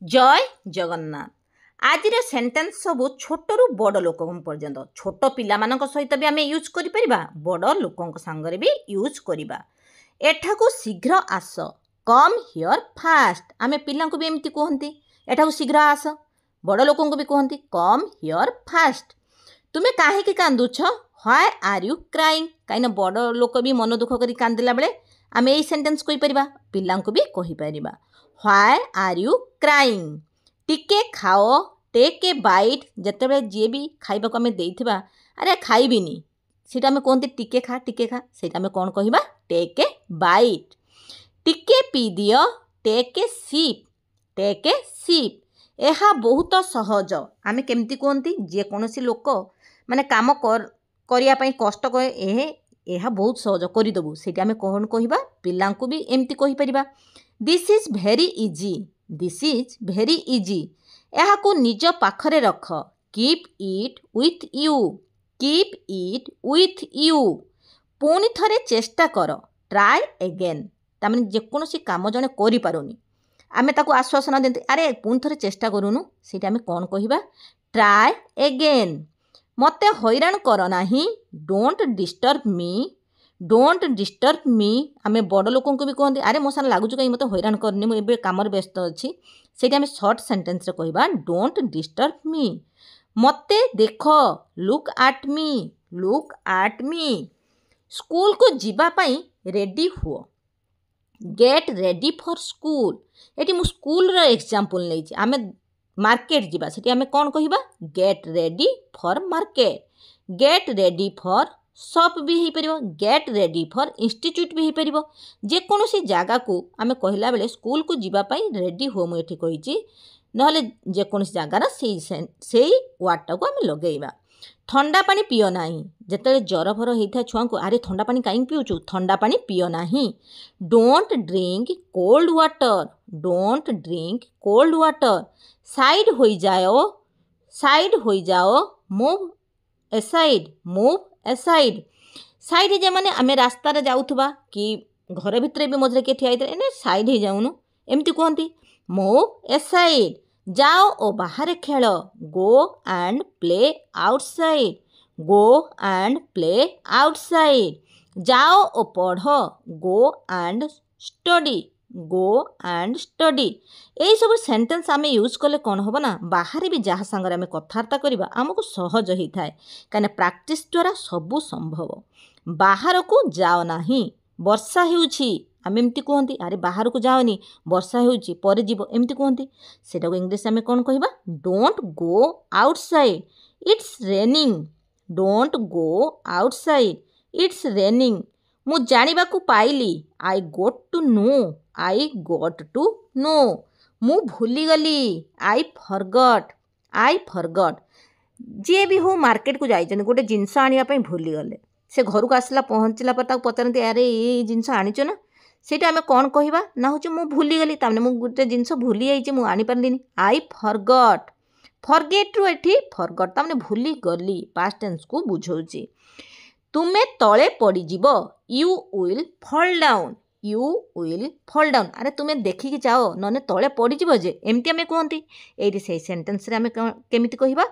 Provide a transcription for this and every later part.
जय जगन्नाथ। आज सेन्टेन्स सबू छोटू बड़ लोक पर्यंत छोट पिला सहित भी आम यूज कर बड़ लोक सांगे भी यूज करवा। एठाकू शीघ्र आस, कम हियर फास्ट। आम पिला भी एमती कहती एठाकू शीघ्र आस, बड़ लोक भी कहती कम हियर फास्ट। तुम्हें कहीं कांदुछ, व्हाई आर यू क्राइंग। कहीं बड़ लोक भी मन दुख कर कांदिला बेले आम यही सेन्टेन्स कहीपर, पिला भी कहीपर व्हाई आर यू क्राइंग। टिके खाओ, टेक ए बाइट। जिते जी भी खाइबा को आम देथिबा, अरे खाइबिनी, सीटा आम कहते टिके खा, टिके खा, सीटा आम कौन कहबा टेक ए बाइट। टिके पी दियो, take a sip, take a sip. यह बहुत सहज। आम केमती कहती जेकोसी लोक माने काम करने कष्ट कहे यह बहुत सहज करदेबू, से आम कौन कहबा पिला भी एमती कहीपर। This is very easy, this is very easy. यह निज पाखरे रख, keep it with you, keep it with you. पुणी थरे चेष्टा कर, ट्राई अगेन। तमें जेकोसी काम जड़े करें आम ताको आश्वासन देते, अरे पुणी थरे चेष्टा करूनु, से आम कौन कहबा ट्राई अगेन। मते हैरान कर नाही, don't disturb me, don't disturb me. आम बड़ लोक भी कहते, अरे मो सान लगुच कहीं मत हैरान करनी, मुझे कम व्यस्त अच्छी। से आम सर्ट सेन्टेन्स कहबा डोंट डिस्टर्ब मी। मते देख, look at me, look at me. School को जीवाई रेडी हुओ, गेट रेडी फॉर स्कूल। ये मु स्कूल एग्जांपल नहीं, आम मार्केट जीवा, से आम कौन कहबा get ready for market, get ready for shop भी हो पार, गेट रेडी फॉर इंस्टीट्यूट भी हो पार। जेकोसी जगह को आम कहला बेले स्कूल को जीवाई रेडी हो, मुझे कही ना जेकोसी जगार से वार्डटा को आम लगेगा। ठंडा पानी पिओ ना, जिते जर भर होता छुआ को, अरे ठंडा पानी कहीं पीऊचु, ठंडा पानी पिओ ना। Don't drink cold water, don't drink cold water. Side हो जाओ, साइड हो जाओ, move aside, move aside. Side जे माने आम रास्ता जाऊथबा कि घर भितर भी मझे किए ठिया होता, साइड हो जाऊनु एमती कहती मूव एसाइड। जाओ और बाहर खेल, go and play outside, go and play outside. जाओ और पढ़, go and study, go and study. यही सब सेन्टेन्स आम यूज कले कौन हम ना, बाहर भी जहाँ सांगे आम कथबार्ता करवा आमको सहज होता है, कहीं प्रैक्टिस द्वारा सबू संभव। बाहर को जाओ नहीं, वर्षा होउछि, आम एमती कहती, अरे बाहर को जाओनी वर्षा होउछि पर जीव, एमती कहती। सेटा को इंग्लिश आम कौन कहबा don't go outside, it's raining, don't go outside, it's raining. मु जानिबा को पाइली, I got to know, I got to know. मु भूली गली, आई फॉरगॉट, आई फॉरगॉट। जी भी हो मार्केट को जाइछन गोटे जिनस आनिया भूली गले, से घर को आसला पहुँचला पर पचारती, अरे ये जिनस आनीच ना, सेटा आम कौन कहबा ना हूँ मु भूली गली, तामने मु गोटे जिनस भूली जाइए, मु आनी पारलिनी, आई फॉरगॉट। फॉरगेट रु एठी फॉरगॉट तामने भूली गली, पास्ट टेंस को बुझाउछि। तुमे तले पड़ीजिब, you will fall down, you will fall down. अरे तुम्हें देखिकी जाओ नने तले पड़ीजिब जे, एमती आम कहती। ये से सेन्टेन्स आम केमिति कहबा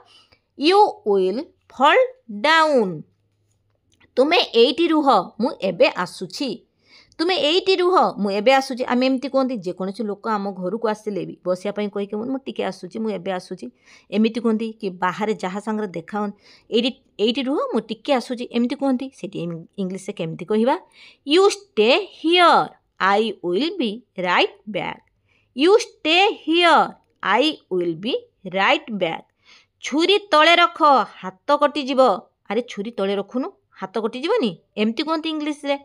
यू विल फॉल डाउन। तुमे एइटी रुह, मु एबे आसुछि, तुमे एइटी रुह, मु एबे आसुछि। आम एमती कहती जेकोसी लोक आम घर को आसिले भी बसिया कहीकि मु टिके आसुछि, मु एबे आसुछि, एमती कहती। कि बाहर जहाँ सांगे देखा एइटी रुह, मु टिके आसुछि, एमती कहती। सेठी इंग्लिश से केमती कहबा you stay here, I will be right back, you stay here, I will be right back. छुरी तले रख, हाथ कटिଯିब, अरे छुरी तले रखुनु, हाथ कटिजनी, एमती कहती इंग्लिश रे,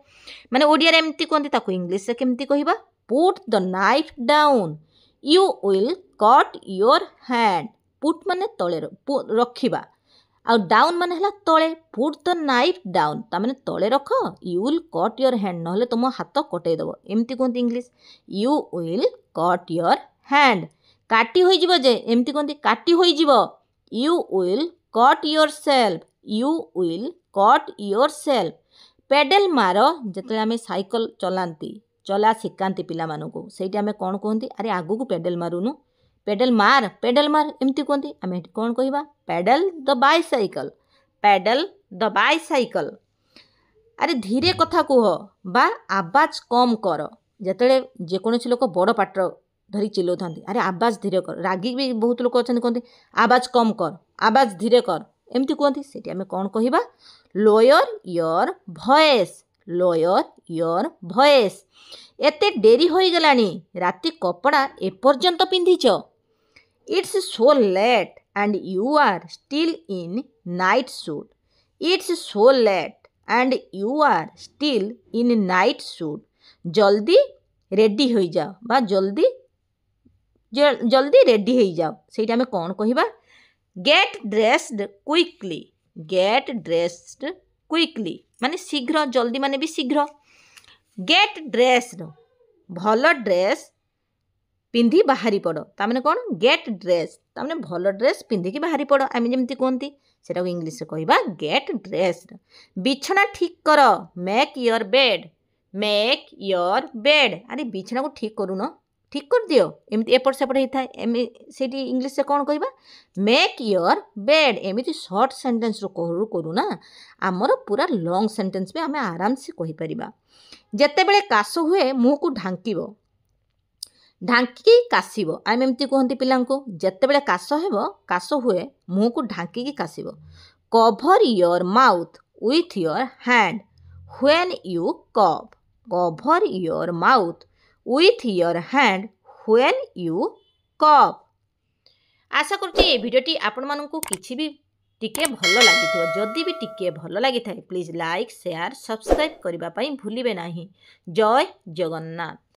माने ओडिया रे एमती कहती। ताको इंग्लिश से केमती कहबा put the knife down, you will cut your hand. Put माने तले रखिबा, आ डाउन माने हला तले, पुट द नाइफ डाउन ता माने तले रख, you will cut your hand नहले तुम हाथ कटई देबो, एमती कहती English. You will cut your hand, काटी होई जिवो जे, एमती कहती काटी होई जिवो। You will cut yourself, you will cut yourself. Pedal मार, जिते आम साइकिल चलाती चला शिखाती पिला मानू, से आम कौन कहती, अरे आगू को पेडल मारूनु, पेडल मार एमती कहते आम कौन कह pedal the bicycle, pedal the bicycle. अरे धीरे कथा कह बा आवाज कम कर, जिते जेकोसी लोक बड़ पाटर धरी चिल्लाऊ था, अरे आवाज धीरे कर, रागी भी बहुत लोग अच्छा कहते आवाज कम कर, आवाज धीरे कर एमती कहती। से आम कौन कह lower your voice, lower your voice. एते डेरी हो गलानी, राति कपड़ा एपर्यंत पिंधिच, it's so late and you are still in night suit, it's so late and you are still in night suit. जल्दी रेडी हो जाओ बा जल्दी जल्दी रेडी हो जाओ। से आम कौन कह get dressed quickly, get dressed quickly माने शीघ्र, जल्दी माने भी शीघ्र। गेट ड्रेस्ड भल ड्रेस पिंधि बाहरी पड़, ताने कौन गेट ड्रेस ताने भल ड्रेस पिंधिकी बाहरी पड़ आम जमी कहती से इंग्लीश कह गेट ड्रेस्ड। बिछना ठीक कर, make your bed, make your bed. अरे बिछना को ठीक करून, ठीक कर दियो, एमती एपट सेपट होता है से इंग्लीश से कौन कह मेक योर बेड। एमती सर्ट सेंटेंस करूँ ना, आमर पूरा लॉन्ग सेंटेंस भी आम आराम से कहीपर। जिते बड़े काश हुए मुँह को ढांकिब, ढांकी काशब, आम एमती कहती पिला जिते बड़े काश हुए मुँह को ढांकी काशब। Cover your mouth with your hand when you cough, cover your mouth with your hand when you cough. आशा करुँचे ये भिडियोटी आपण मानकु किछि भी टिके भल लगी, जदि भी टिके भल लगी था प्लीज लाइक शेयर सब्सक्राइब करने भूलिबे नहीं। जय जगन्नाथ।